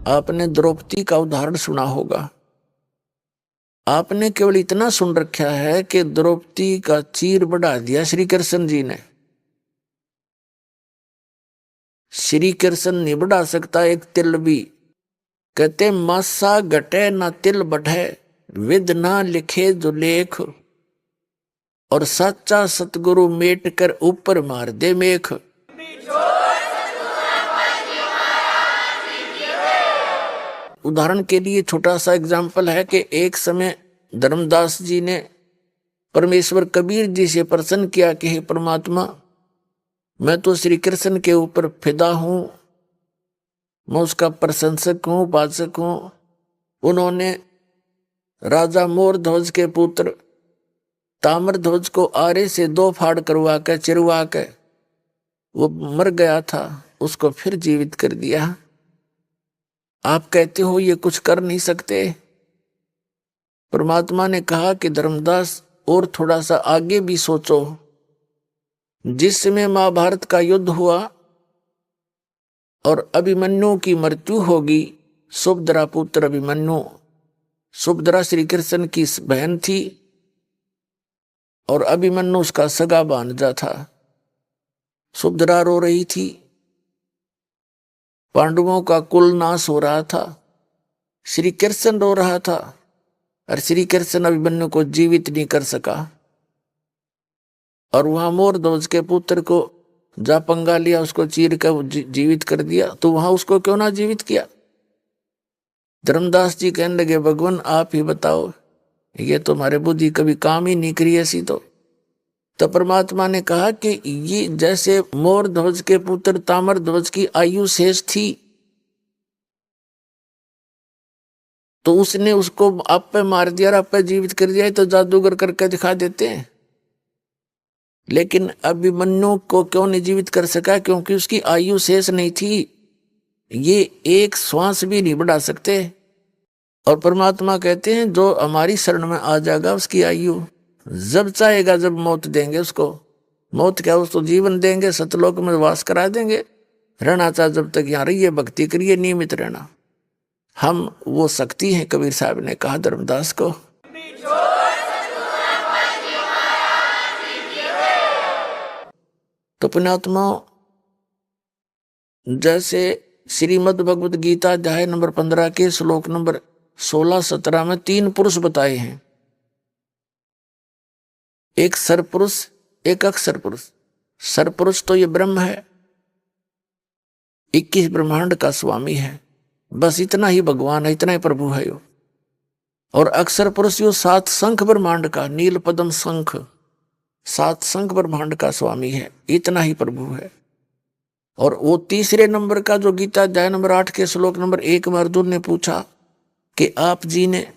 आपने द्रौपदी का उदाहरण सुना होगा। आपने केवल इतना सुन रखा है कि द्रौपदी का चीर बढ़ा दिया श्री कृष्ण जी ने। श्री कृष्ण नहीं बढ़ा सकता एक तिल भी। कहते मासा घटे ना तिल बढ़े, विद ना लिखे जो लेख, और सच्चा सतगुरु मेट कर ऊपर मार दे मेख। उदाहरण के लिए छोटा सा एग्जाम्पल है कि एक समय धर्मदास जी ने परमेश्वर कबीर जी से प्रसन्न किया कि हे परमात्मा, मैं तो श्री कृष्ण के ऊपर फिदा हूं, मैं उसका प्रशंसक हूं, उपासक हूं। उन्होंने राजा मोर ध्वज के पुत्र ताम्र ध्वज को आरे से 2 फाड़ करवा कर चिरवा कर, वो मर गया था, उसको फिर जीवित कर दिया। आप कहते हो ये कुछ कर नहीं सकते। परमात्मा ने कहा कि धर्मदास और थोड़ा सा आगे भी सोचो। जिस समय महाभारत का युद्ध हुआ और अभिमन्यु की मृत्यु होगी, सुभद्रा पुत्र अभिमन्यु, सुभद्रा श्री कृष्ण की बहन थी और अभिमन्यु उसका सगा भांजा था। सुभद्रा रो रही थी, पांडवों का कुल नाश हो रहा था। श्री कृष्ण रो रहा था और श्री कृष्ण अभिमन्यु को जीवित नहीं कर सका। और वहां मोर ध्वज के पुत्र को जा पंगा लिया, उसको चीर कर जीवित कर दिया, तो वहां उसको क्यों ना जीवित किया। धर्मदास जी कहने लगे भगवान आप ही बताओ, ये तो हमारे बुद्धि कभी काम ही नहीं करी ऐसी। तो परमात्मा ने कहा कि ये जैसे मोर ध्वज के पुत्र ताम्र ध्वज की आयु शेष थी, तो उसने उसको आप पे मार दिया और आप पे जीवित कर दिया, तो जादूगर करके दिखा देते हैं। लेकिन अभिमन्यु को क्यों नहीं जीवित कर सका? क्योंकि उसकी आयु शेष नहीं थी। ये एक श्वास भी नहीं बढ़ा सकते। और परमात्मा कहते हैं जो हमारी शरण में आ जाएगा उसकी आयु जब चाहेगा जब मौत देंगे उसको। मौत क्या, उसको जीवन देंगे, सतलोक में वास करा देंगे। रहना चाहे जब तक यहाँ रहिए, भक्ति करिए, नियमित रहना। हम वो शक्ति है, कबीर साहब ने कहा धर्मदास को। तो पुण्यात्मा, जैसे श्रीमद् भगवद गीता अध्याय नंबर 15 के श्लोक नंबर 16-17 में 3 पुरुष बताए हैं, एक सरपुरुष, एक अक्षर पुरुष। सरपुरुष तो ये ब्रह्म है, 21 ब्रह्मांड का स्वामी है, बस इतना ही भगवान है, इतना ही प्रभु है यो। और अक्षर पुरुष यो 7 शंख ब्रह्मांड का, नील पद्म शंख, 7 शंख ब्रह्मांड का स्वामी है, इतना ही प्रभु है। और वो तीसरे नंबर का जो गीता अध्याय नंबर 8 के श्लोक नंबर 1 में अर्जुन ने पूछा कि आप जी ने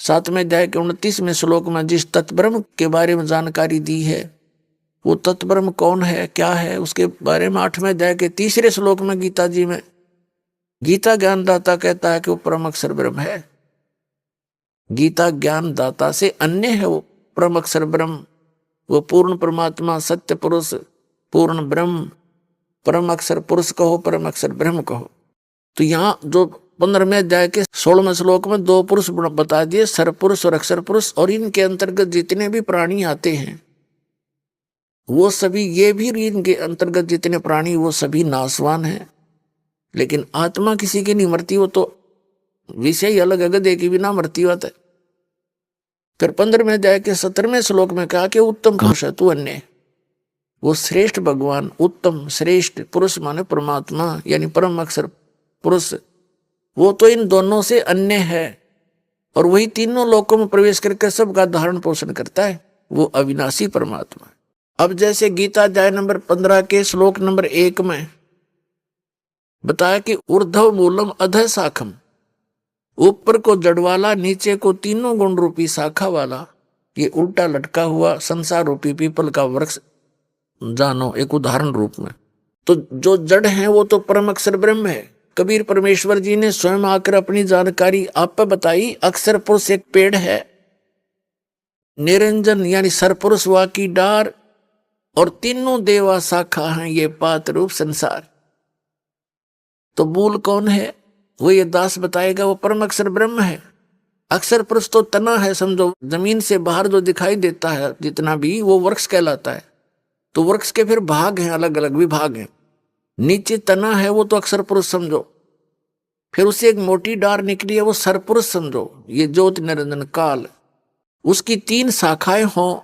7वें अध्याय के 29वें श्लोक में जिस तत्ब्रह्म के बारे में जानकारी दी है, वो तत्ब्रह्म कौन है, क्या है, उसके बारे में 8वें अध्याय के 3 श्लोक में गीता जी में गीता ज्ञानदाता कहता है कि वो परम अक्षर ब्रह्म है। गीता ज्ञानदाता से अन्य है वो परम अक्षर ब्रह्म, वो पूर्ण परमात्मा, सत्य पुरुष, पूर्ण ब्रह्म, परम अक्षर पुरुष कहो, परम अक्षर ब्रह्म कहो। तो यहाँ जो 15वें अध्याय के 16वें श्लोक में 2 पुरुष बता दिए, सरपुरुष और अक्षर पुरुष। और इनके अंतर्गत जितने भी प्राणी आते हैं वो सभी, ये भी इनके अंतर्गत जितने प्राणी वो सभी नाशवान हैं। लेकिन आत्मा किसी की नहीं मरती, वो तो विषय ही अलग है, गधे की भी ना मरती बात है। फिर 15वें अध्याय के 17वें श्लोक में कहा कि उत्तम पुरुष है तू अन्य, वो श्रेष्ठ भगवान, उत्तम श्रेष्ठ पुरुष माने परमात्मा यानी परम अक्षर पुरुष, वो तो इन दोनों से अन्य है। और वही तीनों लोकों में प्रवेश करके सबका धारण पोषण करता है, वो अविनाशी परमात्मा। अब जैसे गीता अध्याय नंबर 15 के श्लोक नंबर 1 में बताया कि ऊर्ध्व मूलम अधः शाखम, ऊपर को जड़ वाला, नीचे को तीनों गुण रूपी शाखा वाला, ये उल्टा लटका हुआ संसार रूपी पीपल का वृक्ष जानो एक उदाहरण रूप में। तो जो जड़ है वो तो परम अक्षर ब्रह्म है। कबीर परमेश्वर जी ने स्वयं आकर अपनी जानकारी आप पर बताई। अक्षर पुरुष एक पेड़ है, निरंजन यानी सरपुरुष वा की डार, और तीनों देवा शाखा हैं ये पात रूप संसार। तो मूल कौन है? वो ये दास बताएगा वो परम अक्षर ब्रह्म है। अक्षर पुरुष तो तना है समझो, जमीन से बाहर जो दिखाई देता है जितना भी वो वृक्ष कहलाता है। तो वृक्ष के फिर भाग हैं, अलग अलग विभाग हैं। नीचे तना है वो तो अक्षर पुरुष समझो, फिर उससे एक मोटी डार निकली है वो सरपुरुष समझो, ये ज्योति निरंजन काल। उसकी 3 शाखाएं हों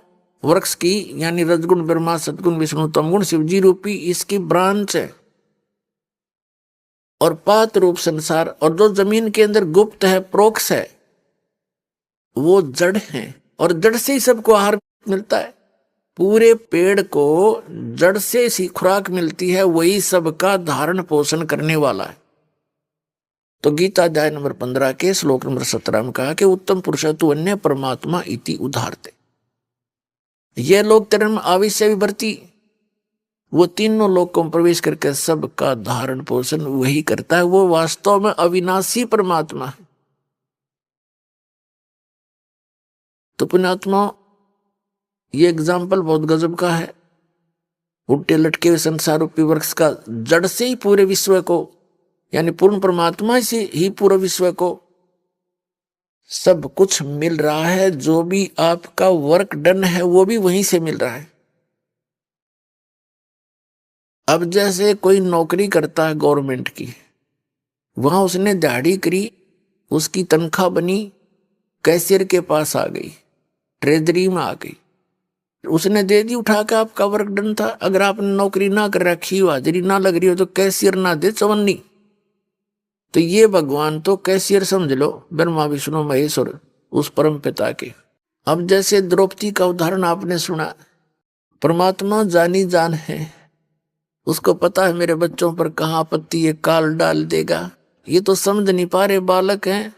वृक्ष की, यानी रजगुण ब्रह्मा, सतगुण विष्णु, तमगुण शिवजी रूपी इसकी ब्रांच है। और पात रूप संसार, और जो जमीन के अंदर गुप्त है, प्रोक्ष है, वो जड़ है। और जड़ से ही सबको आहार मिलता है। पूरे पेड़ को जड़ से सी खुराक मिलती है, वही सबका धारण पोषण करने वाला है। तो गीता अध्याय नंबर 15 के श्लोक नंबर 17 में कहा कि उत्तम पुरुष तु अन्य परमात्मा इति उदाहरते। ये लोग तेरे में आविश्य विभर्ती, वो तीनों लोकों में प्रवेश करके सबका धारण पोषण वही करता है। वो वास्तव में अविनाशी परमात्मा है। तो पुण्यात्मा, ये एग्जाम्पल बहुत गजब का है। उल्टे लटके हुए संसार रूपी वृक्ष का जड़ से ही पूरे विश्व को, यानी पूर्ण परमात्मा से ही पूरे विश्व को सब कुछ मिल रहा है। जो भी आपका वर्क डन है वो भी वहीं से मिल रहा है। अब जैसे कोई नौकरी करता है गवर्नमेंट की, वहां उसने दाढ़ी करी, उसकी तनख्वाह बनी, कैशियर के पास आ गई, ट्रेजरी में आ गई, उसने दे दी उठा के, आपका वर्क डन था। अगर आपने नौकरी ना कर रखी हो, हाजिरी ना लग रही हो, तो कैशियर ना दे चवन्नी। तो ये भगवान तो कैशियर समझ लो, ब्रह्मा विष्णु महेश्वर उस परम पिता के। अब जैसे द्रौपदी का उदाहरण आपने सुना, परमात्मा जानी जान है, उसको पता है मेरे बच्चों पर कहाँ आपत्ति ये काल डाल देगा। ये तो समझ नहीं पा रहे, बालक हैं।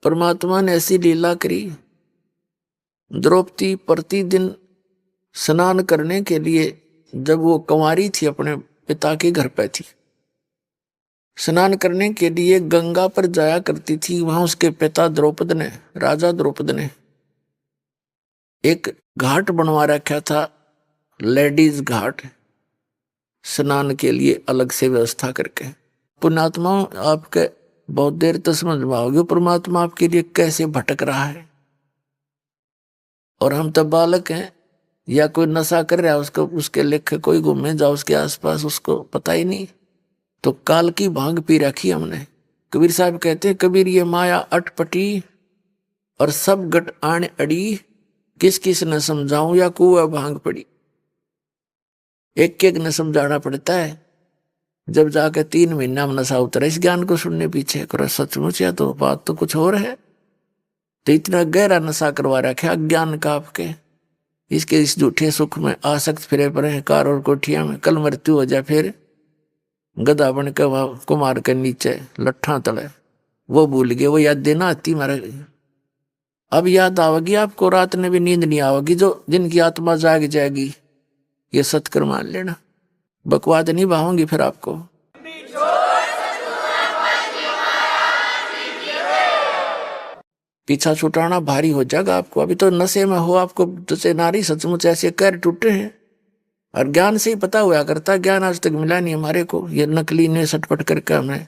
परमात्मा ने ऐसी लीला करी, द्रौपदी प्रतिदिन स्नान करने के लिए, जब वो कुंवारी थी अपने पिता के घर पे थी, स्नान करने के लिए गंगा पर जाया करती थी। वहां उसके पिता द्रौपद ने, राजा द्रौपद ने एक घाट बनवा रखा था, लेडीज घाट, स्नान के लिए अलग से व्यवस्था करके। पुण्यात्मा, आपके बहुत देर तक समझ में आओगे परमात्मा आपके लिए कैसे भटक रहा है। और हम तब बालक हैं, या कोई नशा कर रहा है, उसको उसके लेखे कोई घूमे जाओ उसके आसपास, उसको पता ही नहीं। तो काल की भांग पी रखी हमने। कबीर साहब कहते हैं, कबीर ये माया अटपटी और सब गट आण अड़ी, किस किस न समझाऊं या कुआ भांग पड़ी। एक एक ने समझाना पड़ता है। जब जाके 3 महीना में नशा उतरा इस ज्ञान को सुनने पीछे, करो सचमुच या तो बात तो कुछ और है। तो इतना गहरा नशा करवा रखा अज्ञान का आपके, इसके इस झूठे सुख में आसक्त फिरे पड़े कार और कोठिया में। कल मृत्यु हो जाए फिर गधा बन के वहां कुमार के नीचे लट्ठा तले, वो भूल गए, वो याद देना आती मारे। अब याद आवेगी आपको, रात में भी नींद नहीं आवेगी। जो जिनकी आत्मा जाग जाएगी, ये सत्कर मान लेना, बकवाद नहीं बहाऊंगी फिर आपको। पीछा छुटाना भारी हो जाएगा आपको। अभी तो नशे में हो, आपको तुझे नारी सचमुच ऐसे कर टूटे हैं। और ज्ञान से ही पता हुआ करता, ज्ञान आज तक मिला नहीं हमारे को। ये नकली ने सटपट करके हमें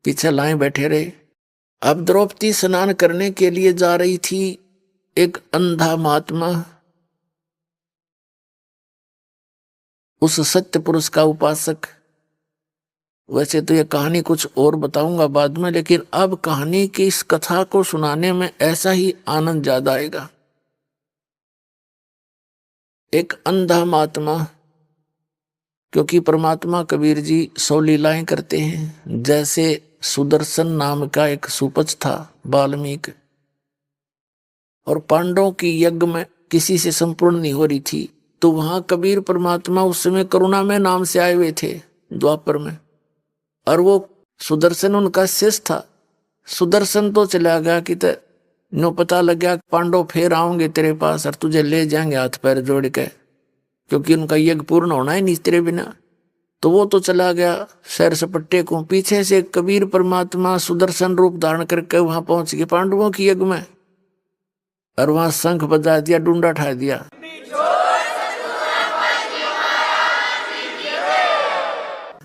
पीछे लाए बैठे रहे। अब द्रौपदी स्नान करने के लिए जा रही थी। एक अंधा महात्मा उस सत्य पुरुष का उपासक, वैसे तो ये कहानी कुछ और बताऊंगा बाद में, लेकिन अब कहानी की इस कथा को सुनाने में ऐसा ही आनंद ज्यादा आएगा। एक अंधा महात्मा, क्योंकि परमात्मा कबीर जी 100 लीलाएं करते हैं। जैसे सुदर्शन नाम का एक सुपच था वाल्मीकि, और पांडवों की यज्ञ में किसी से संपूर्ण नहीं हो रही थी, तो वहां कबीर परमात्मा उस समय करुणा में नाम से आए हुए थे द्वापर में, और वो सुदर्शन उनका शिष्य था। सुदर्शन तो चला गया कि नो पता लग गया पांडव फिर आओगे तेरे पास और तुझे ले जाएंगे हाथ पैर जोड़ के, क्योंकि उनका यज्ञ पूर्ण होना ही नहीं तेरे बिना। तो वो तो चला गया सैर सपट्टे को। पीछे से कबीर परमात्मा सुदर्शन रूप धारण करके वहां पहुंच गए पांडवों की यज्ञ में, और वहां शंख बजा दिया, डूंडा ठा दिया।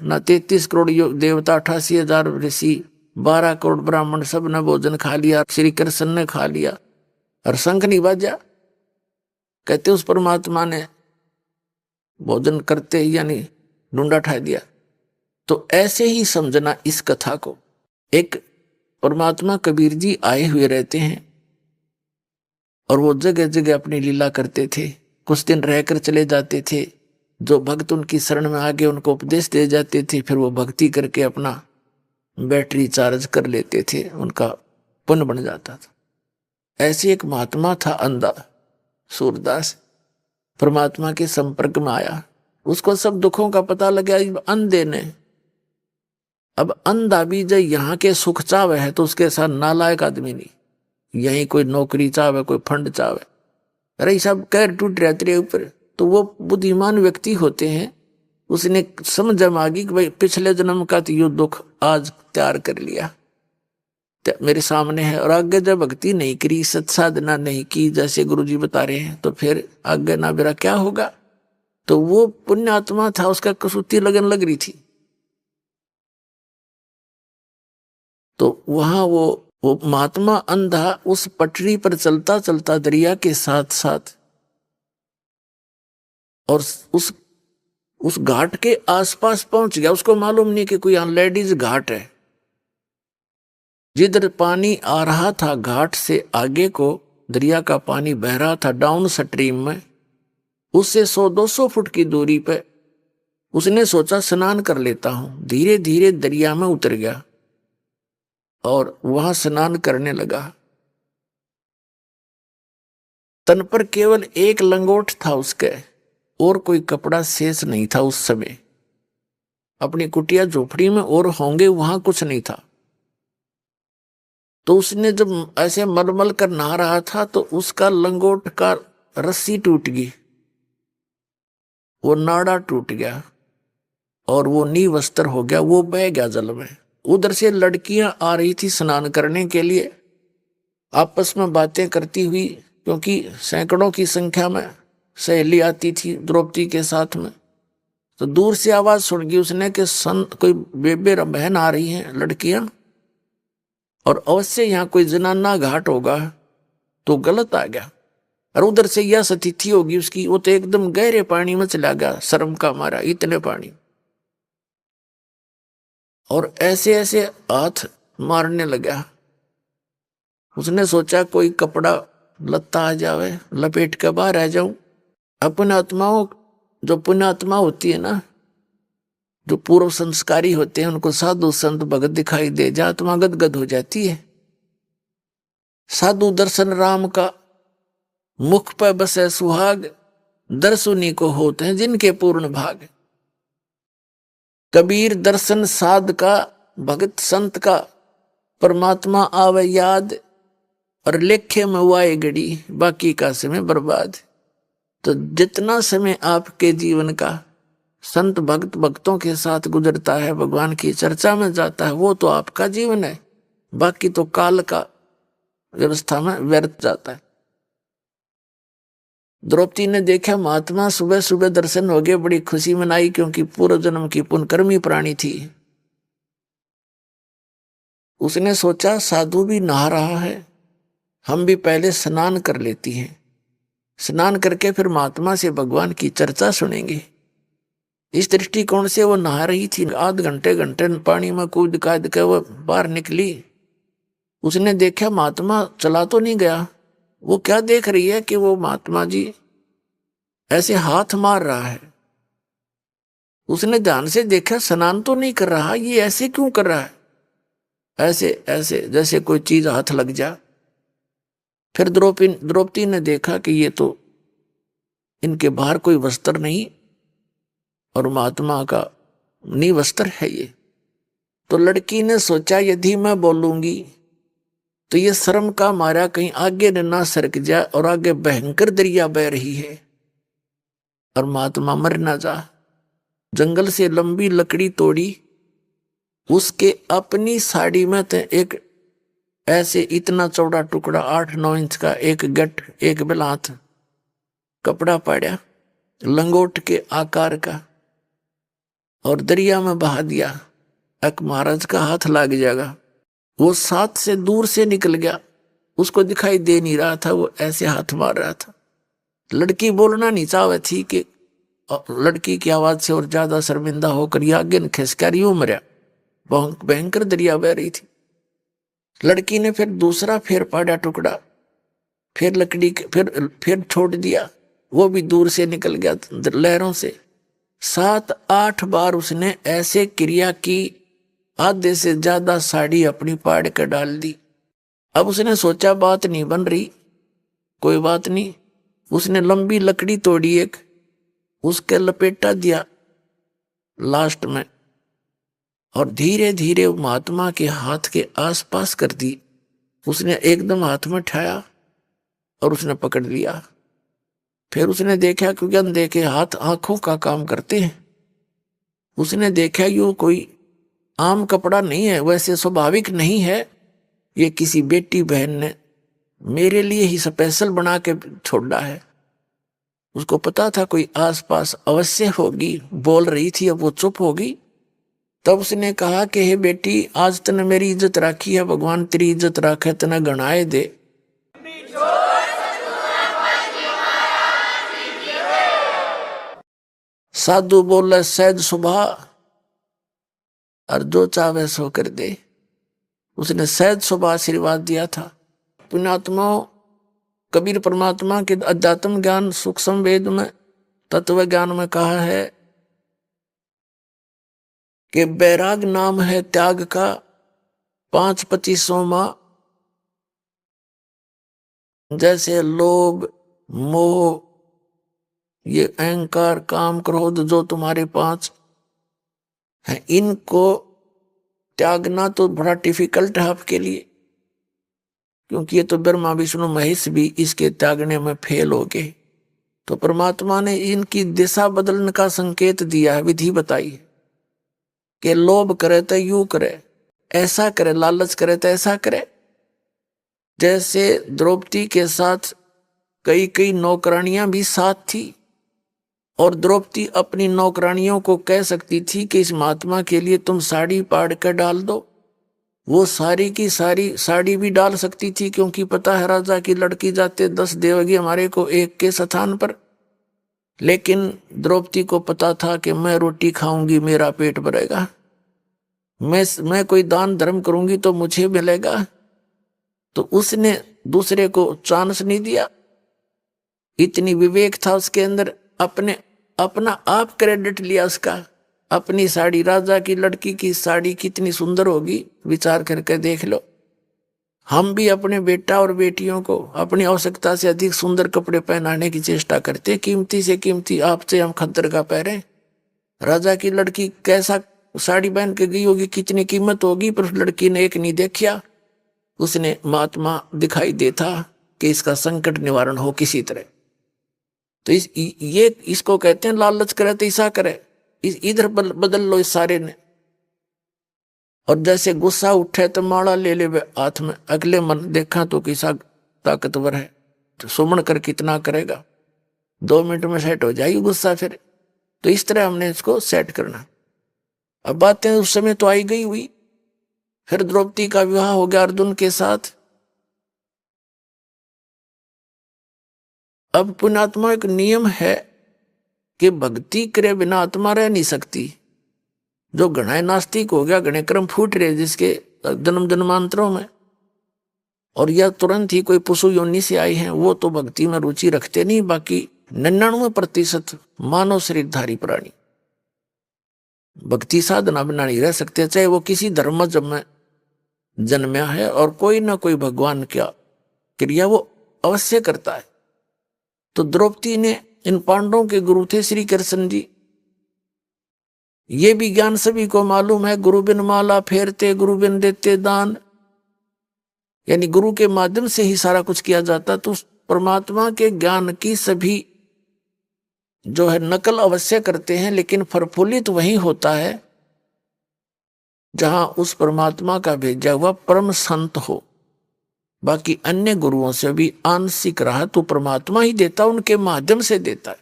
ना 33 करोड़ देवता, 88,000 ऋषि, 12 करोड़ ब्राह्मण, सब ने भोजन खा लिया, श्री कृष्ण ने खा लिया और शंख नहीं बाजा। कहते उस परमात्मा ने भोजन करते ही यानी डूंडा ठा दिया। तो ऐसे ही समझना इस कथा को। एक परमात्मा कबीर जी आए हुए रहते हैं और वो जगह जगह अपनी लीला करते थे, कुछ दिन रहकर चले जाते थे। जो भक्त उनकी शरण में आगे उनको उपदेश दे जाते थे, फिर वो भक्ति करके अपना बैटरी चार्ज कर लेते थे, उनका पुण्य बन जाता था। ऐसे एक महात्मा था अंधा, सूरदास, परमात्मा के संपर्क में आया, उसको सब दुखों का पता लगा अंधे ने। अब अंधा भी जब यहाँ के सुख चावे है तो उसके साथ नालायक आदमी नहीं, यही कोई नौकरी चावे, कोई फंड चावे, अरे सब कैर टूट रहा तेरे ऊपर, तो वो बुद्धिमान व्यक्ति होते हैं, उसने समझ मांगी कि भाई पिछले जन्म का तो यो दुख आज तैयार कर लिया, मेरे सामने है, और आगे जब भक्ति नहीं करी, सत साधना नहीं की जैसे गुरुजी बता रहे हैं, तो फिर आगे ना मेरा क्या होगा। तो वो पुण्यात्मा था, उसका कसौती लगन लग रही थी। तो वहां वो महात्मा अंधा उस पटरी पर चलता चलता दरिया के साथ साथ और उस घाट के आसपास पहुंच गया। उसको मालूम नहीं कि कोई लेडीज घाट है। जिधर पानी आ रहा था घाट से आगे को दरिया का पानी बह रहा था डाउन स्ट्रीम में, उससे 100-200 फुट की दूरी पे उसने सोचा स्नान कर लेता हूं। धीरे धीरे दरिया में उतर गया और वहां स्नान करने लगा। तन पर केवल एक लंगोट था उसके, और कोई कपड़ा शेष नहीं था उस समय। अपनी कुटिया झोपड़ी में और होंगे वहां कुछ नहीं था। तो उसने जब ऐसे मलमल कर नहा रहा था तो उसका लंगोट का रस्सी टूट गई, वो नाड़ा टूट गया और वो नीवस्त्र हो गया, वो बह गया जल में। उधर से लड़कियां आ रही थी स्नान करने के लिए, आपस में बातें करती हुई, क्योंकि सैकड़ों की संख्या में सहेली आती थी द्रौपदी के साथ में। तो दूर से आवाज सुन गई उसने कि संत कोई बेबे बहन आ रही हैं लड़कियां, और अवश्य यहाँ कोई जनाना घाट होगा, तो गलत आ गया। और उधर से यह स्थिति होगी उसकी, वो तो एकदम गहरे पानी में चला गया शर्म का मारा, इतने पानी, और ऐसे ऐसे हाथ मारने लगा। उसने सोचा कोई कपड़ा लत्ता आ जावे, लपेट के बाहर आ जाऊं। अपने आत्माओं, जो पुण्यात्मा होती है ना, जो पूर्व संस्कारी होते हैं, उनको साधु संत भगत दिखाई दे जा, आत्मा गदगद हो जाती है। साधु दर्शन राम का, मुख पर बसे सुहाग, दर्शुनी को होते हैं जिनके पूर्ण भाग। कबीर दर्शन साध का, भगत संत का, परमात्मा आवे याद, और लेखे में वाए घड़ी, बाकी का समय बर्बाद। तो जितना समय आपके जीवन का संत भक्त भक्तों के साथ गुजरता है, भगवान की चर्चा में जाता है, वो तो आपका जीवन है, बाकी तो काल का व्यवस्था में व्यर्थ जाता है। द्रौपदी ने देखा महात्मा सुबह सुबह दर्शन हो गए, बड़ी खुशी मनाई, क्योंकि पूर्व जन्म की पुण्यकर्मी प्राणी थी। उसने सोचा साधु भी नहा रहा है, हम भी पहले स्नान कर लेती हैं, स्नान करके फिर महात्मा से भगवान की चर्चा सुनेंगे। इस दृष्टिकोण से वो नहा रही थी। आध घंटे पानी में कूद काद के वो बाहर निकली। उसने देखा महात्मा चला तो नहीं गया। वो क्या देख रही है कि वो महात्मा जी ऐसे हाथ मार रहा है। उसने ध्यान से देखा, स्नान तो नहीं कर रहा, ये ऐसे क्यों कर रहा है, ऐसे ऐसे जैसे कोई चीज हाथ लग जा। फिर द्रौपदी ने देखा कि ये तो इनके बाहर कोई वस्त्र नहीं, और महात्मा का निवस्त्र है ये। तो लड़की ने सोचा यदि मैं बोलूंगी तो ये शर्म का मारा कहीं आगे न सरक जाए, और आगे भयंकर दरिया बह रही है और महात्मा मर ना जा। जंगल से लंबी लकड़ी तोड़ी, उसके अपनी साड़ी में तो एक ऐसे इतना चौड़ा टुकड़ा 8-9 इंच का, एक गट एक बिलात कपड़ा पाड़ा लंगोट के आकार का, और दरिया में बहा दिया। अक महाराज का हाथ लग जाएगा। वो साथ से दूर से निकल गया, उसको दिखाई दे नहीं रहा था, वो ऐसे हाथ मार रहा था। लड़की बोलना नहीं चाहे थी कि लड़की की आवाज से और ज्यादा शर्मिंदा होकर ये आगे खिसका यूं मरा। भयंकर दरिया बह रही थी। लड़की ने फिर दूसरा फेर पाड़ा टुकड़ा, फिर लकड़ी फिर छोड़ दिया, वो भी दूर से निकल गया लहरों से। 7-8 बार उसने ऐसे क्रिया की, आधे से ज्यादा साड़ी अपनी पाड़ कर डाल दी। अब उसने सोचा बात नहीं बन रही, कोई बात नहीं। उसने लंबी लकड़ी तोड़ी एक, उसके लपेटा दिया लास्ट में, और धीरे धीरे महात्मा के हाथ के आसपास कर दी। उसने एकदम हाथ में उठाया और उसने पकड़ लिया। फिर उसने देखा, क्योंकि अनदेखे हाथ आंखों का काम करते हैं, उसने देखा यूं कोई आम कपड़ा नहीं है, वैसे स्वाभाविक नहीं है, ये किसी बेटी बहन ने मेरे लिए ही स्पेशल बना के छोड़ा है। उसको पता था कोई आसपास अवश्य होगी, बोल रही थी, अब वो चुप होगी। तब उसने कहा कि हे बेटी, आज तने मेरी इज्जत राखी है, भगवान तेरी इज्जत राखे, तने गणाए दे। साधु बोले सहज सुभा, और जो चाहे सो कर दे। उसने सहज सुभा आशीर्वाद दिया था। पुण्यात्मा कबीर परमात्मा के अध्यात्म ज्ञान सूक्ष्म वेद में तत्व ज्ञान में कहा है कि बैराग नाम है त्याग का 5-25वां। जैसे लोभ, मोह, ये अहंकार, काम, क्रोध जो तुम्हारे 5 हैं, इनको त्यागना तो बड़ा डिफिकल्ट है आपके लिए, क्योंकि ये तो ब्रह्मा विष्णु महेश भी इसके त्यागने में फेल हो गए। तो परमात्मा ने इनकी दिशा बदलने का संकेत दिया है, विधि बताई है कि लोभ करे तो यूं करे, ऐसा करे, लालच करे तो ऐसा करे। जैसे द्रौपदी के साथ कई कई नौकरानियां भी साथ थी, और द्रौपदी अपनी नौकरानियों को कह सकती थी कि इस महात्मा के लिए तुम साड़ी पाड़ कर डाल दो, वो सारी की सारी साड़ी भी डाल सकती थी, क्योंकि पता है राजा की लड़की जाते 10 देवगी हमारे को एक के स्थान पर। लेकिन द्रौपदी को पता था कि मैं रोटी खाऊंगी मेरा पेट भरेगा, मैं कोई दान धर्म करूंगी तो मुझे मिलेगा। तो उसने दूसरे को चांस नहीं दिया, इतनी विवेक था उसके अंदर। अपना आप क्रेडिट लिया उसका। अपनी साड़ी, राजा की लड़की की साड़ी कितनी सुंदर होगी, विचार करके देख लो। हम भी अपने बेटा और बेटियों को अपनी आवश्यकता से अधिक सुंदर कपड़े पहनाने की चेष्टा करते, कीमती से कीमती आपसे हम खद्दर का पहने। राजा की लड़की कैसा साड़ी पहन के गई होगी, कितनी कीमत होगी, पर उस लड़की ने एक नहीं देखा। उसने महात्मा दिखाई देता कि इसका संकट निवारण हो किसी तरह। तो ये इसको कहते हैं लालच करे तो ऐसा करे, इधर बदल लो इस सारे ने। और जैसे गुस्सा उठे तो माला ले ले हाथ में, अगले मन देखा तो किसा ताकतवर है, तो सुमन कर कितना करेगा, 2 मिनट में सेट हो जाएगी गुस्सा फिर। तो इस तरह हमने इसको सेट करना। अब बातें उस समय तो आई गई हुई। फिर द्रौपदी का विवाह हो गया अर्जुन के साथ। अब पुण्यात्मा एक नियम है कि भक्ति करे बिना आत्मा रह नहीं सकती। जो घना नास्तिक हो गया, घने कर्म फूट रहे जिसके जन्म जन्मांतरों में, और यह तुरंत ही कोई पशु योनि से आई है, वो तो भक्ति में रुचि रखते नहीं। बाकी 99% मानव शरीरधारी प्राणी भक्ति साधना बिना नहीं रह सकते, चाहे वो किसी धर्म में जन्मया है, और कोई ना कोई भगवान क्या क्रिया वो अवश्य करता है। तो द्रौपदी ने, इन पांडवों के गुरु थे श्री कृष्ण जी, ये भी ज्ञान सभी को मालूम है। गुरु बिन माला फेरते, गुरु बिन देते दान, यानी गुरु के माध्यम से ही सारा कुछ किया जाता। तो परमात्मा के ज्ञान की सभी जो है नकल अवश्य करते हैं, लेकिन प्रफुल्लित वही होता है जहां उस परमात्मा का भेजा हुआ परम संत हो। बाकी अन्य गुरुओं से भी आंशिक रहा तो परमात्मा ही देता, उनके माध्यम से देता है।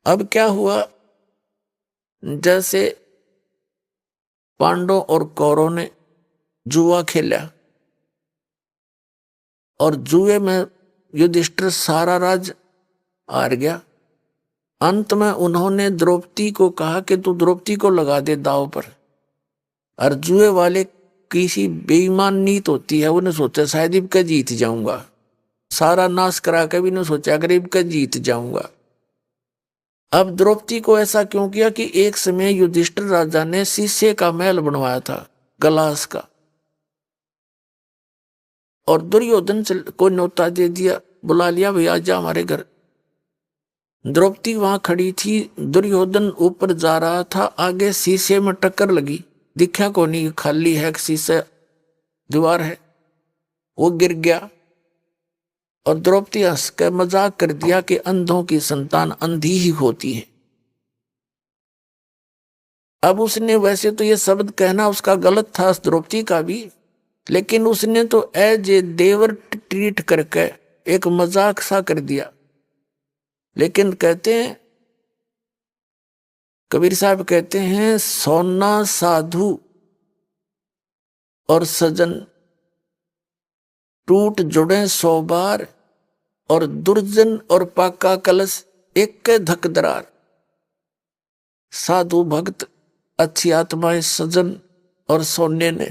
अब क्या हुआ, जैसे पांडवों और कौरवों ने जुआ खेला और जुए में युधिष्ठिर सारा राज हार गया। अंत में उन्होंने द्रौपदी को कहा कि तू द्रौपदी को लगा दे दांव पर। और जुए वाले किसी बेईमान नीत होती है, उन्हें सोचा शायद इब का जीत जाऊंगा, सारा नाश करा के भी नहीं सोचा अगर इब का जीत जाऊंगा। अब द्रौपदी को ऐसा क्यों किया कि एक समय युधिष्ठिर राजा ने शीशे का महल बनवाया था, गलास का, और दुर्योधन को न्योता दे दिया, बुला लिया, भैया जा हमारे घर। द्रौपदी वहां खड़ी थी, दुर्योधन ऊपर जा रहा था, आगे शीशे में टक्कर लगी, दिखा को नहीं, खाली है, शीशा दीवार है, वो गिर गया। और द्रौपदी हंस कर मजाक कर दिया कि अंधों की संतान अंधी ही होती है। अब उसने, वैसे तो ये शब्द कहना उसका गलत था, द्रौपदी का भी, लेकिन उसने तो एज ए देवर ट्रीट करके एक मजाक सा कर दिया। लेकिन कहते हैं, कबीर साहब कहते हैं, सोना साधु और सजन टूट जुड़े 100 बार, और दुर्जन और पाका कलश एक के धक दरार। साधु भक्त अच्छी आत्माएं सजन और सोने ने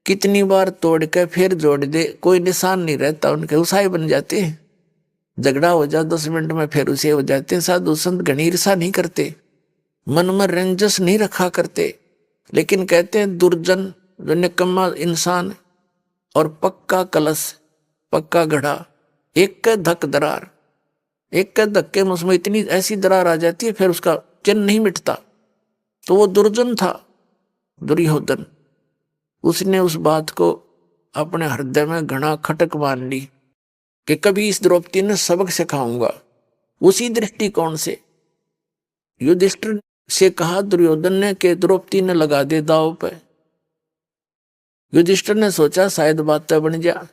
कितनी बार तोड़ के फिर जोड़ दे, कोई निशान नहीं रहता उनके, उसाए बन जाते हैं। झगड़ा हो जाए 10 मिनट में फिर उसे हो जाते हैं। साधु संत घनी ईर्षा नहीं करते, मन में रंजस नहीं रखा करते। लेकिन कहते हैं दुर्जन जो निकम्मा इंसान और पक्का कलश, पक्का घड़ा, एक का धक दरार, एक का धक्के में उसमें इतनी ऐसी दरार आ जाती है फिर उसका चिन्ह नहीं मिटता। तो वो दुर्जन था दुर्योधन, उसने उस बात को अपने हृदय में घना खटक मान ली कि कभी इस द्रौपदी ने सबक सिखाऊंगा। उसी दृष्टिकोण से युधिष्ठिर से कहा दुर्योधन ने कि द्रौपदी ने लगा दे दांव पे। युधिष्ठिर ने सोचा शायद बात बन जा,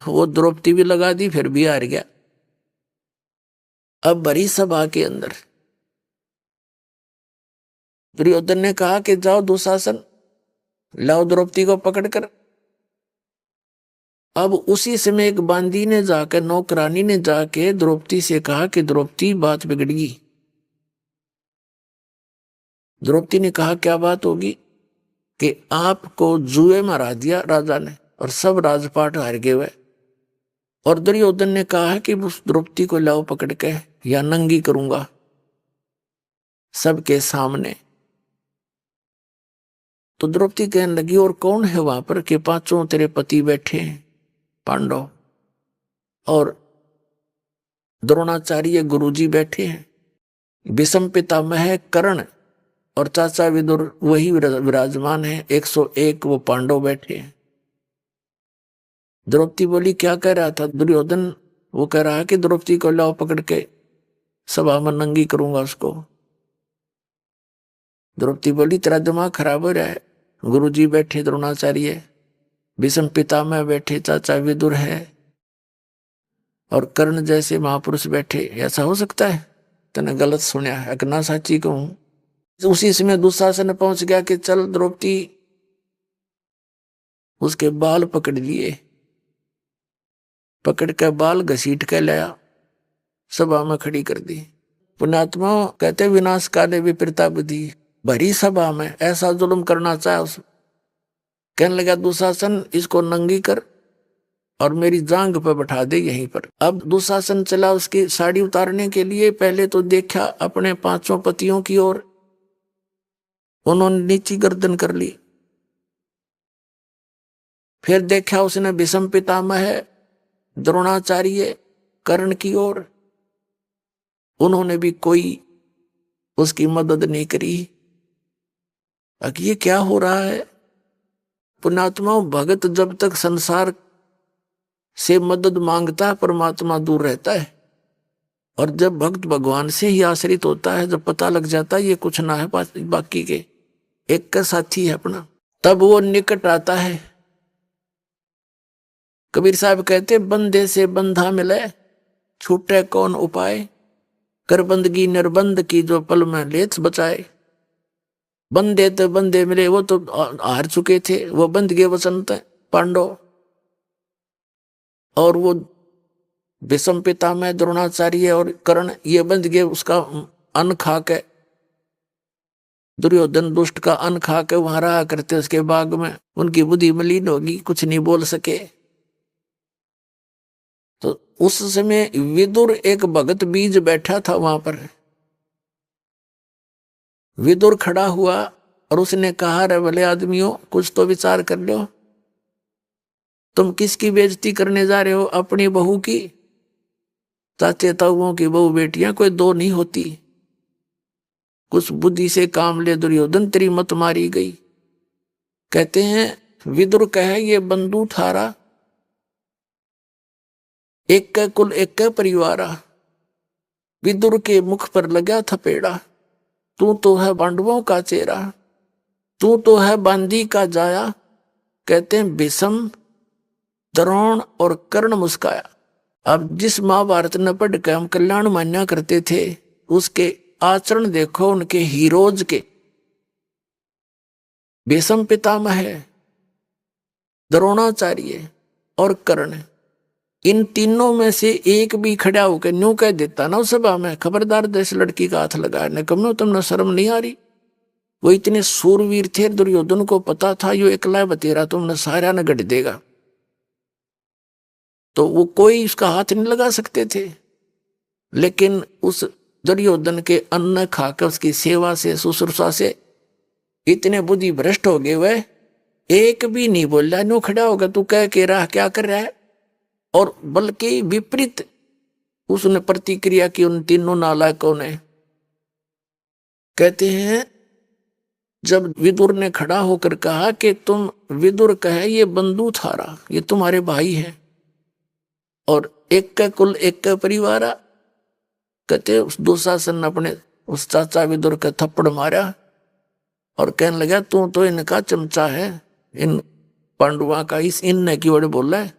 वो द्रौपदी भी लगा दी, फिर भी हार गया। अब बड़ी सभा के अंदर दुर्योधन ने कहा कि जाओ दुशासन, लाओ द्रौपदी को पकड़कर। अब उसी समय एक बांदी ने जाकर, नौकरानी ने जाके द्रौपदी से कहा कि द्रौपदी बात बिगड़ गई। द्रौपदी ने कहा क्या बात होगी? कि आपको जुए में हरा दिया राजा ने और सब राजपाट हार गए हुए। और दुर्योधन ने कहा कि उस द्रौपदी को लाओ पकड़ के, या नंगी करूंगा सबके सामने। तो द्रौपदी कहने लगी और कौन है वहां पर? कि 5 तेरे पति बैठे हैं पांडव, और द्रोणाचार्य गुरुजी बैठे हैं, विषम पितामह कर्ण और चाचा विदुर वही विराजमान है, 101 वो पांडव बैठे हैं। द्रौपदी बोली क्या कह रहा था दुर्योधन? वो कह रहा है कि द्रौपदी को लाओ पकड़ के, सभा में नंगी करूंगा उसको। द्रौपदी बोली तेरा दिमाग खराब हो रहा है, गुरुजी बैठे द्रोणाचार्य, भीष्म पितामह बैठे, चाचा विदुर है, और कर्ण जैसे महापुरुष बैठे, ऐसा हो सकता है? तने गलत सुना है, अकना साची कहूं। उसी समय दुशासन पहुंच गया कि चल द्रौपदी, उसके बाल पकड़ लिए, पकड़ के बाल घसीट के लाया, सभा में खड़ी कर दी। पुण्यात्मा कहते विनाश काले विपरीता बुद्धि, भरी सभा में ऐसा जुल्म करना चाहे उस। कहने लगा दुशासन इसको नंगी कर और मेरी जांग पर बैठा दे यहीं पर। अब दुशासन चला उसकी साड़ी उतारने के लिए, पहले तो देखा अपने 5 पतियों की ओर, उन्होंने नीची गर्दन कर ली। फिर देखा उसने भीष्म पितामह द्रोणाचार्य कर्ण की ओर, उन्होंने भी कोई उसकी मदद नहीं करी। अब ये क्या हो रहा है? पुण्यात्माओं, भगत जब तक संसार से मदद मांगता है परमात्मा दूर रहता है, और जब भक्त भगवान से ही आश्रित होता है, जब पता लग जाता है ये कुछ ना है बाकी के, एक का साथी है अपना, तब वो निकट आता है। कबीर साहब कहते बंदे से बंधा मिले, छूटे कौन उपाय, कर बंदगी निर्बंध की जो पल में लेच बचाए। बंदे तो बंदे मिले, वो तो हार चुके थे, वो बंद गए वसंत पांडव। और वो भीष्म पितामह द्रोणाचार्य और कर्ण ये बंद गए उसका अन्न खा के। दुर्योधन दुष्ट का अन्न खा के वहां रहा करते उसके बाग में, उनकी बुद्धि मलिन होगी, कुछ नहीं बोल सके। तो उस समय विदुर एक भगत बीज बैठा था वहां पर। विदुर खड़ा हुआ और उसने कहा, रे भले आदमियों, कुछ तो विचार कर लो। तुम किसकी बेइज्जती करने जा रहे हो? अपनी बहू की। चाचे ताऊओं की बहू बेटियां कोई दो नहीं होती। कुछ बुद्धि से काम ले दुर्योधन, तेरी मत मारी गई। कहते हैं विदुर कहे, ये बंधु थारा, एक का कुल एक का परिवारा। विदुर के मुख पर लगा थपेड़ा, तू तो है पांडवों का चेहरा, तू तो है बांदी का जाया। कहते हैं भीष्म, द्रोण और कर्ण मुस्काया। अब जिस महाभारत न पढ़ के हम कल्याण मान्या करते थे, उसके आचरण देखो उनके हीरोज के। भीष्म पितामह है, द्रोणाचार्य और कर्ण, इन तीनों में से एक भी खड़ा होकर न्यू कह देता ना उस सभा में, खबरदार देश लड़की का हाथ लगाया न, कम तुमने शर्म नहीं आ रही। वो इतने सूरवीर थे, दुर्योधन को पता था यो एकला बतेरा तुमने सारा न गढ़ देगा, तो वो कोई उसका हाथ नहीं लगा सकते थे। लेकिन उस दुर्योधन के अन्न खाकर उसकी सेवा से शुश्रूषा से इतने बुद्धि भ्रष्ट हो गए, वह एक भी नहीं बोला, नो खड़ा होगा तू कह के रहा क्या कर रहा है। और बल्कि विपरीत उसने प्रतिक्रिया की उन तीनों नालायकों ने। कहते हैं जब विदुर ने खड़ा होकर कहा कि तुम, विदुर कहे ये बंधु थारा, ये तुम्हारे भाई हैं और एक का कुल एक का परिवार। कहते उस दुशासन ने अपने उस चाचा विदुर का थप्पड़ मारा और कहने लगा, तू तो इनका चमचा है, इन पांडुआ का, इस इन की वजह बोला है,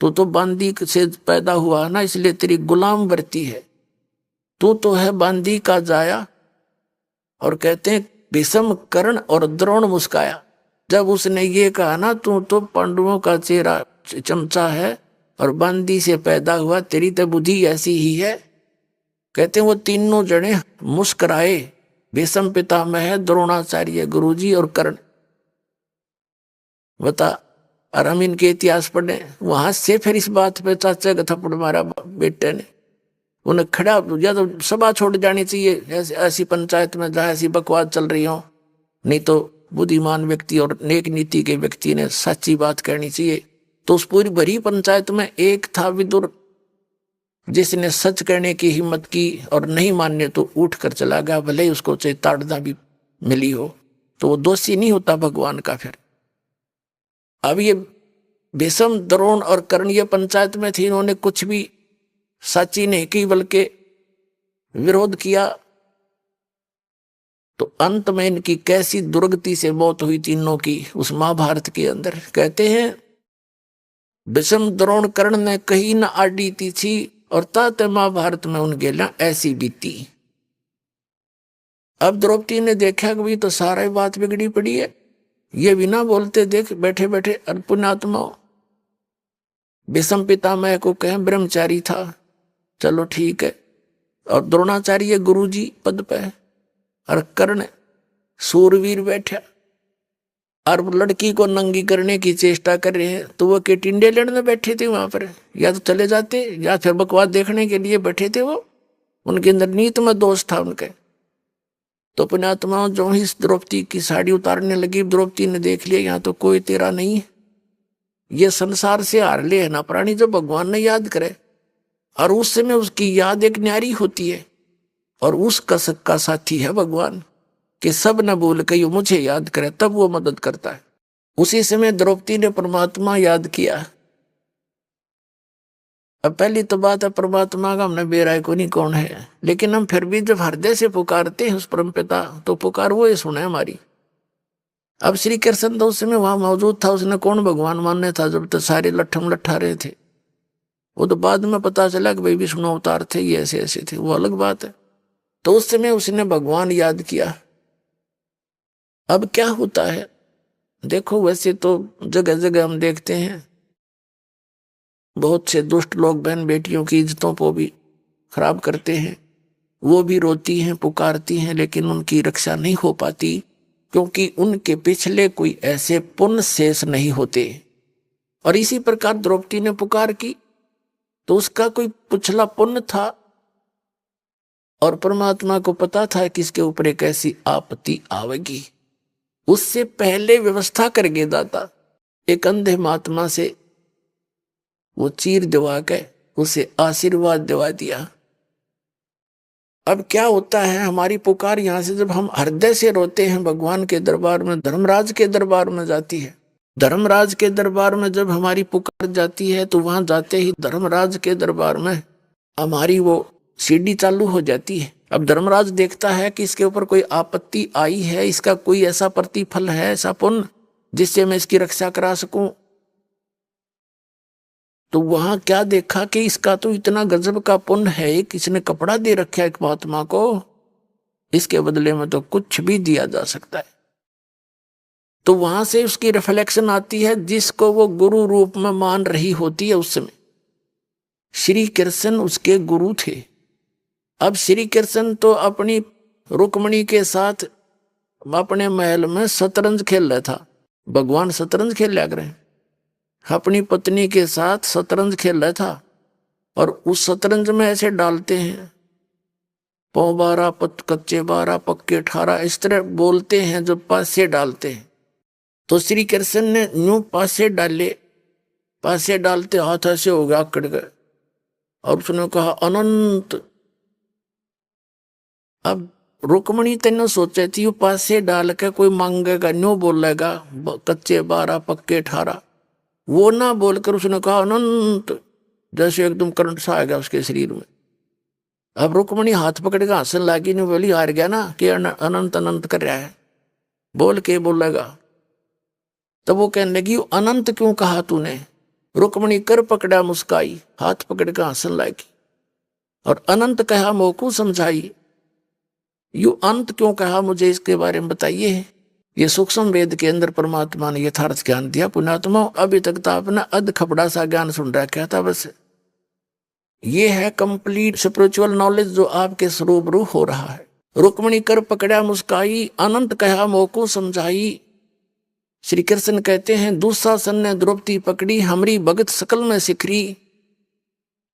तू तो बांदी से पैदा हुआ ना, इसलिए तेरी गुलाम वर्ती है, तू तो है बांदी का जाया। और कहते हैं भीष्म, कर्ण और द्रोण मुस्काया जब उसने ये कहा ना, तू तो पांडवों का चेहरा चमचा है और बांदी से पैदा हुआ, तेरी तो बुद्धि ऐसी ही है। कहते हैं वो तीनों जने मुस्कुराए, भीष्म पितामह, द्रोणाचार्य गुरुजी और कर्ण। बता, और हम इनके इतिहास पढ़े, वहां से फिर इस बात पे चाचा का थप्पड़ मारा बेटे ने, उन्हें खड़ा, या तो सभा छोड़ जानी चाहिए ऐसी पंचायत में जहां ऐसी बकवास चल रही हो, नहीं तो बुद्धिमान व्यक्ति और नेक नीति के व्यक्ति ने सच्ची बात कहनी चाहिए। तो उस पूरी भरी पंचायत में एक था विदुर, जिसने सच कहने की हिम्मत की और नहीं मानने तो उठ कर चला गया, भले ही उसको चाहे ताड़ना भी मिली हो, तो वो दोषी नहीं होता भगवान का। फिर अब ये भीष्म, द्रोण और कर्ण ये पंचायत में थी, इन्होंने कुछ भी सच्ची नहीं की बल्कि विरोध किया, तो अंत में इनकी कैसी दुर्गति से मौत हुई तीनों की उस महाभारत के अंदर। कहते हैं भीष्म, द्रोण, कर्ण ने कहीं न आड़ी थी और तात महाभारत में उन गेला ऐसी बीती। अब द्रौपदी ने देखा कि भी तो सारा बात बिगड़ी पड़ी है, ये बिना बोलते देख बैठे बैठे पुण्यात्मा। भीष्म पितामह को कहें ब्रह्मचारी था, चलो ठीक है, और द्रोणाचार्य गुरुजी पद पे, और कर्ण सूरवीर बैठा, और लड़की को नंगी करने की चेष्टा कर रहे हैं, तो वो के टिंडे लड़ने बैठे थे वहां पर, या तो चले जाते या फिर बकवास देखने के लिए बैठे थे। वो उनके अंदर नीत में दोष था उनके। तो पुण्यात्मा जो ही द्रौपदी की साड़ी उतारने लगी, द्रौपदी ने देख लिया यहाँ तो कोई तेरा नहीं है, ये संसार से हार ले है ना प्राणी जो भगवान ने याद करे, और उस समय उसकी याद एक न्यारी होती है, और उस कसक का साथी है भगवान, कि सब न भूल के मुझे याद करे, तब वो मदद करता है। उसी समय द्रौपदी ने परमात्मा याद किया। अब पहली तो बात है परमात्मा का हमने बेराय को नहीं कौन है, लेकिन हम फिर भी जब हृदय से पुकारते हैं उस परमपिता, तो पुकार वो ही सुने हमारी। अब श्री कृष्ण तो उस समय वहां मौजूद था, उसने कौन भगवान मानने था जब तो सारे लट्ठम लट्ठा रहे थे। वो तो बाद में पता चला कि भाई विष्णु अवतार थे, ये ऐसे ऐसे थे, वो अलग बात है। तो उस समय उसने भगवान याद किया। अब क्या होता है, देखो वैसे तो जगह जगह हम देखते हैं बहुत से दुष्ट लोग बहन बेटियों की इज्जतों को भी खराब करते हैं। वो भी रोती हैं, पुकारती हैं, लेकिन उनकी रक्षा नहीं हो पाती, क्योंकि उनके पिछले कोई ऐसे पुण्य शेष नहीं होते। और इसी प्रकार द्रौपदी ने पुकार की तो उसका कोई पिछला पुण्य था, और परमात्मा को पता था कि इसके ऊपर एक ऐसी आपत्ति आवेगी। उससे पहले व्यवस्था कर गए दाता, एक अंधे महात्मा से वो चीर दिवा के उसे आशीर्वाद दिवा दिया। अब क्या होता है, हमारी पुकार यहां से जब हम हृदय से रोते हैं भगवान के दरबार में, धर्मराज के दरबार में जाती है। धर्मराज के दरबार में जब हमारी पुकार जाती है तो वहां जाते ही धर्मराज के दरबार में हमारी वो सीढ़ी चालू हो जाती है। अब धर्मराज देखता है कि इसके ऊपर कोई आपत्ति आई है, इसका कोई ऐसा प्रतिफल है, ऐसा पुण्य जिससे मैं इसकी रक्षा करा सकूं। तो वहां क्या देखा कि इसका तो इतना गजब का पुण्य है कि इसने कपड़ा दे रखा है एक महात्मा को, इसके बदले में तो कुछ भी दिया जा सकता है। तो वहां से उसकी रिफ्लेक्शन आती है, जिसको वो गुरु रूप में मान रही होती है। उस समय श्री कृष्ण उसके गुरु थे। अब श्री कृष्ण तो अपनी रुक्मणी के साथ अपने महल में शतरंज खेल रहा था। भगवान शतरंज खेल लिया करें, अपनी पत्नी के साथ शतरंज खेल रहा था। और उस शतरंज में ऐसे डालते हैं, पौ 12 कच्चे 12 पक्के 18, इस तरह बोलते हैं जो पासे डालते हैं। तो श्री कृष्ण ने यूं पासे डाले, पासे डालते हाथ ऐसे हो गया अकड़ गए, और उसने कहा अनंत। अब रुक्मणी तेने सोचे थी वो पासे डाल के कोई मांगेगा, न्यू बोलेगा कच्चे 12 पक्के 18, वो ना बोलकर उसने कहा अनंत, जैसे एकदम करंट सा आ गया उसके शरीर में। अब रुक्मणी हाथ पकड़ के हंसने लगी, नहीं बोली हार गया ना कि अनंत अनंत कर रहा है, बोल के बोलेगा। तब वो कहने लगी अनंत क्यों कहा तूने? रुक्मणी कर पकड़ा मुस्काई, हाथ पकड़ के हंसने लगी और अनंत कहा मोकू समझाई। यू अंत क्यों कहा, मुझे इसके बारे में बताइए। ये सूक्ष्म वेद के अंदर परमात्मा ने यथार्थ ज्ञान दिया। पुण्यात्मा अभी तक तो आपने अध खपड़ा सा ज्ञान सुन रखा था बस। ये है कंप्लीट स्पिरिचुअल नॉलेज जो आपके स्वरूप रूप हो रहा है। रुक्मणी कर पकड़ा मुस्काई, अनंत कहा मोको समझाई। श्री कृष्ण कहते हैं दुशासन ने द्रौपदी पकड़ी, हमारी भगत सकल में सिखरी।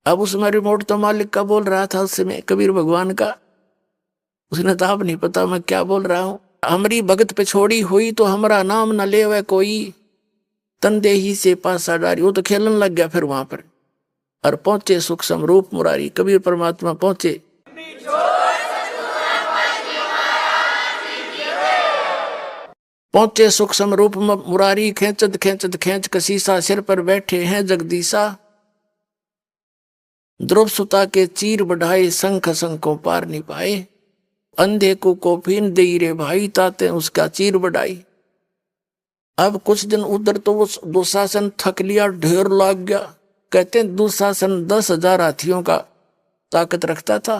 अब उसमें रिमोट तो मालिक का बोल रहा था उस समय, कबीर भगवान का। उसने तो आप नहीं पता मैं क्या बोल रहा हूं। हमारी भगत पे छोड़ी हुई तो हमारा नाम न ले वह कोई, तंदे ही से पासा डारी। वो तो खेलने लग गया फिर वहां पर। और पहुंचे सूक्ष्म रूप मुरारी, कबीर परमात्मा पहुंचे। पहुंचे सूक्ष्म रूप मुरारी, खेचत खेचत खेच कसीसा, सिर पर बैठे हैं जगदीशा। ध्रुव सुता के चीर बढ़ाए, शंख शंखों पार नहीं पाए। अंधे को कोफीन दे रे भाई, ताते उसका चीर बढ़ाई। अब कुछ दिन उधर तो वो दुशासन थक लिया, ढेर लग गया। कहते हैं दुशासन 10,000 हाथियों का ताकत रखता था,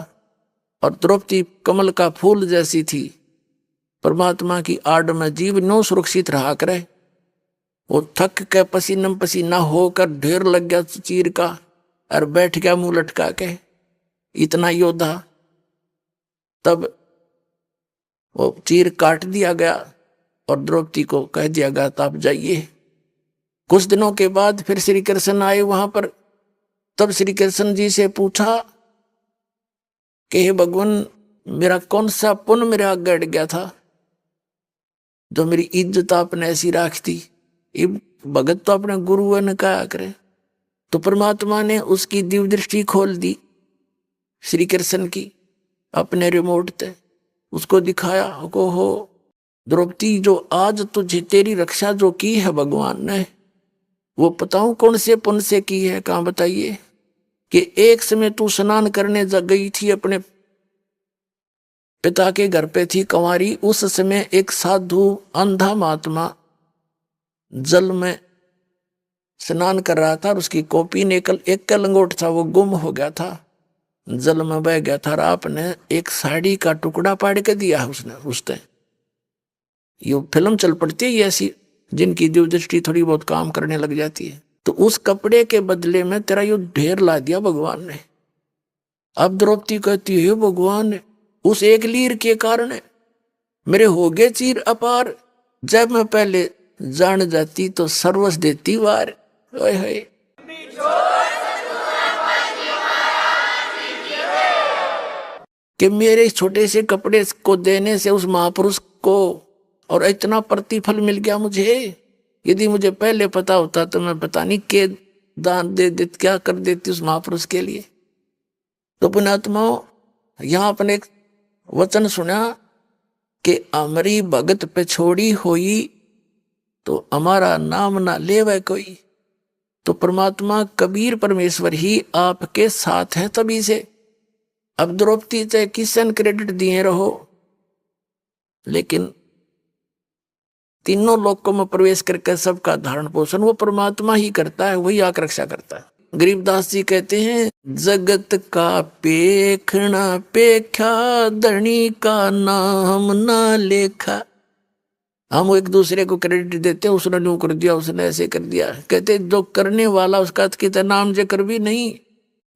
और द्रौपदी कमल का फूल जैसी थी। परमात्मा की आड़ में जीव नो सुरक्षित रहा करे। वो थक के पसीना पसीना होकर ढेर लग गया चीर का, और बैठ गया मुंह लटका के, इतना योद्धा। तब वो चीर काट दिया गया और द्रौपदी को कह दिया गया तो आप जाइए। कुछ दिनों के बाद फिर श्री कृष्ण आए वहां पर। तब श्री कृष्ण जी से पूछा कि हे भगवान, मेरा कौन सा पुण्य मेरे आगे अड़ गया था जो मेरी इज्जत आपने ऐसी राख दी। भगत तो अपने गुरु ने कहा करे। तो परमात्मा ने उसकी दिव्य दृष्टि खोल दी श्री कृष्ण की अपने रिमोट से, उसको दिखाया को हो द्रौपदी, जो आज तुझे तेरी रक्षा जो की है भगवान ने, वो बताऊं कौन से पुण्य से की है। कहां बताइए कि एक समय तू स्नान करने गई थी, अपने पिता के घर पे थी कंवारी। उस समय एक साधु अंधा महात्मा जल में स्नान कर रहा था, और उसकी कॉपी ने एक लंगोट था वो गुम हो गया था, जल में बह गया था। और आपने एक साड़ी का टुकड़ा पाड़ के दिया उसने उसने ये फिल्म चल पड़ती है ये ऐसी, जिनकी दिव्य दृष्टि थोड़ी बहुत काम करने लग जाती है। तो उस कपड़े के बदले में तेरा यो ढेर ला दिया भगवान ने। अब द्रौपदी कहती है भगवान उस एक लीर के कारण मेरे हो गए चीर अपार, जब मैं पहले जान जाती तो सर्वस देती वार। ओए होए कि मेरे छोटे से कपड़े को देने से उस महापुरुष को और इतना प्रतिफल मिल गया मुझे। यदि मुझे पहले पता होता तो मैं पता नहीं के दान दे देती, क्या कर देती उस महापुरुष के लिए। तो पुण्यात्माओं, यहां अपने एक वचन सुना कि अमरी भगत पे छोड़ी हुई तो हमारा नाम ना लेवे कोई। तो परमात्मा कबीर परमेश्वर ही आपके साथ है तभी से। अब द्रौपदी चाहे किसन क्रेडिट दिए रहो, लेकिन तीनों लोकों में प्रवेश करके सबका धारण पोषण वो परमात्मा ही करता है, वही आकर रक्षा करता है। गरीबदास जी कहते हैं जगत का पेखना पेख्या धनी का नाम ना लेखा। हम एक दूसरे को क्रेडिट देते हैं, उसने यूं कर दिया, उसने ऐसे कर दिया। कहते जो करने वाला उसका कितना नाम जिक्र भी नहीं।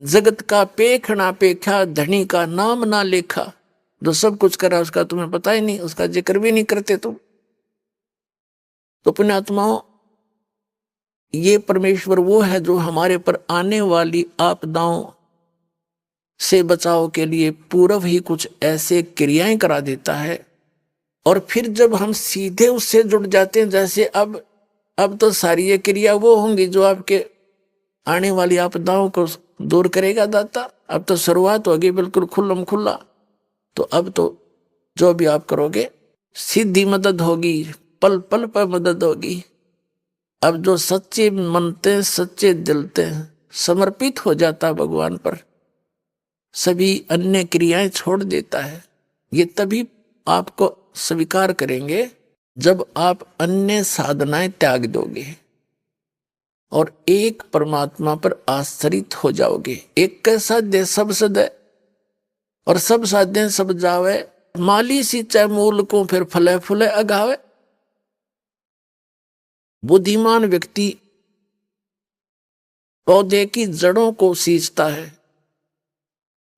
जगत का पेखना पेख्या धनी का नाम ना लेखा। जो सब कुछ करा उसका तुम्हें पता ही नहीं, उसका जिक्र भी नहीं करते तुम। तो पुण्यात्माओं, ये परमेश्वर वो है जो हमारे पर आने वाली आपदाओं से बचाव के लिए पूर्व ही कुछ ऐसे क्रियाएं करा देता है, और फिर जब हम सीधे उससे जुड़ जाते हैं, जैसे अब तो सारी ये क्रिया वो होंगी जो आपके आने वाली आपदाओं को दूर करेगा दाता। अब तो शुरुआत होगी बिल्कुल खुल्लम खुल्ला। तो अब तो जो भी आप करोगे सीधी मदद होगी, पल पल पर मदद होगी। अब जो सच्चे मनते सच्चे दिलते समर्पित हो जाता भगवान पर, सभी अन्य क्रियाएं छोड़ देता है। ये तभी आपको स्वीकार करेंगे जब आप अन्य साधनाएं त्याग दोगे और एक परमात्मा पर आश्रित हो जाओगे। एक का साध्य सब सदै और सब साध्य सब जावे, माली सींचे मूल को फिर फले फूले अगावे। बुद्धिमान व्यक्ति पौधे की जड़ों को सींचता है,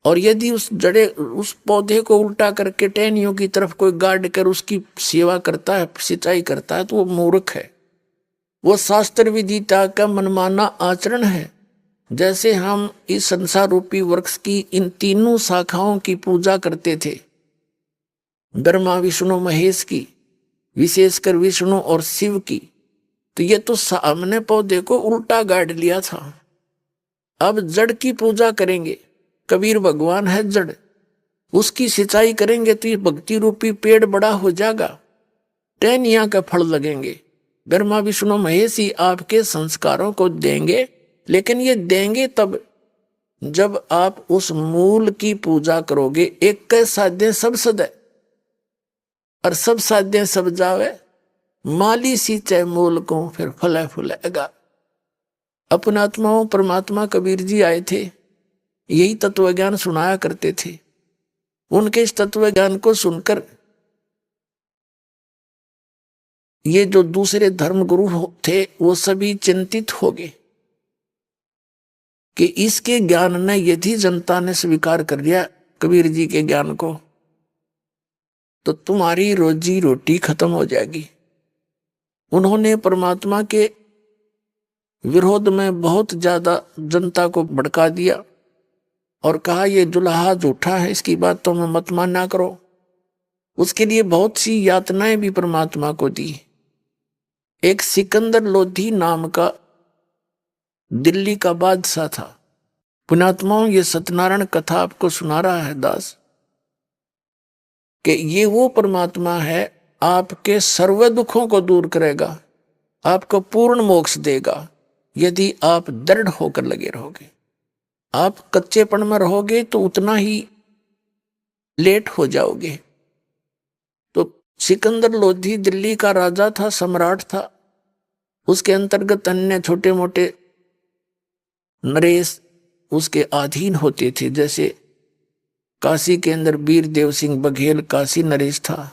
और यदि उस पौधे को उल्टा करके टहनियों की तरफ कोई गाड़ कर उसकी सेवा करता है, सिंचाई करता है, तो वो मूर्ख है। वो शास्त्र विदिता का मनमाना आचरण है। जैसे हम इस संसार रूपी वृक्ष की इन तीनों शाखाओं की पूजा करते थे, ब्रह्मा विष्णु महेश की, विशेषकर विष्णु और शिव की, तो ये तो सामने पौधे को उल्टा गाड़ लिया था। अब जड़ की पूजा करेंगे, कबीर भगवान है जड़, उसकी सिंचाई करेंगे तो ये भक्ति रूपी पेड़ बड़ा हो जाएगा, टहनियां का फल लगेंगे। ब्रह्मा विष्णु महेश ही आपके संस्कारों को देंगे, लेकिन ये देंगे तब जब आप उस मूल की पूजा करोगे। एक के साध्य सब सदै और सब साध्य सब जावे, माली सींचे मूल को फिर फले फूलेगा। अपनात्माओं, परमात्मा कबीर जी आए थे, यही तत्व ज्ञान सुनाया करते थे। उनके इस तत्व ज्ञान को सुनकर ये जो दूसरे धर्म गुरु थे वो सभी चिंतित हो गए कि इसके ज्ञान ने यदि जनता ने स्वीकार कर लिया कबीर जी के ज्ञान को, तो तुम्हारी रोजी रोटी खत्म हो जाएगी। उन्होंने परमात्मा के विरोध में बहुत ज्यादा जनता को भड़का दिया और कहा ये जुलाहा झूठा है, इसकी बात तो मैं मत माना करो। उसके लिए बहुत सी यातनाएं भी परमात्मा को दी। एक सिकंदर लोधी नाम का दिल्ली का बादशाह था। पुण्यात्माओं, ये सत्यनारायण कथा आपको सुना रहा है दास कि ये वो परमात्मा है आपके सर्व दुखों को दूर करेगा, आपको पूर्ण मोक्ष देगा यदि आप दृढ़ होकर लगे रहोगे। आप कच्चेपन में रहोगे तो उतना ही लेट हो जाओगे। तो सिकंदर लोधी दिल्ली का राजा था, सम्राट था। उसके अंतर्गत अन्य छोटे मोटे नरेश उसके अधीन होते थे। जैसे काशी के अंदर वीर देव सिंह बघेल काशी नरेश था,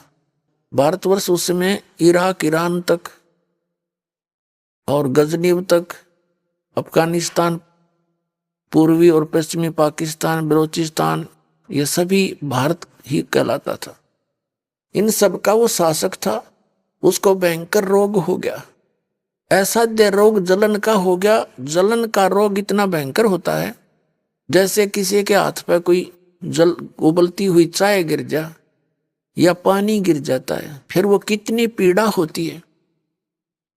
भारतवर्ष उस समय इराक, ईरान तक और गजनीब तक, अफगानिस्तान, पूर्वी और पश्चिमी पाकिस्तान, बलोचिस्तान, ये सभी भारत ही कहलाता था। इन सब का वो शासक था। उसको भयंकर रोग हो गया, असाध्य रोग जलन का हो गया। जलन का रोग इतना भयंकर होता है जैसे किसी के हाथ पे कोई जल उबलती हुई चाय गिर जा या पानी गिर जाता है, फिर वो कितनी पीड़ा होती है।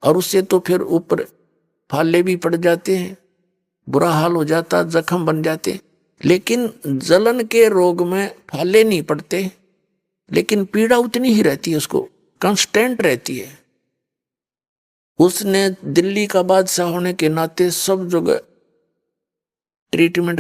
और उससे तो फिर ऊपर फाले भी पड़ जाते हैं, बुरा हाल हो जाता, जख्म बन जाते। लेकिन जलन के रोग में फाले नहीं पड़ते, लेकिन पीड़ा उतनी ही रहती है, उसको कांस्टेंट रहती है। उसने दिल्ली का बादशाह होने के नाते सब जगह ट्रीटमेंट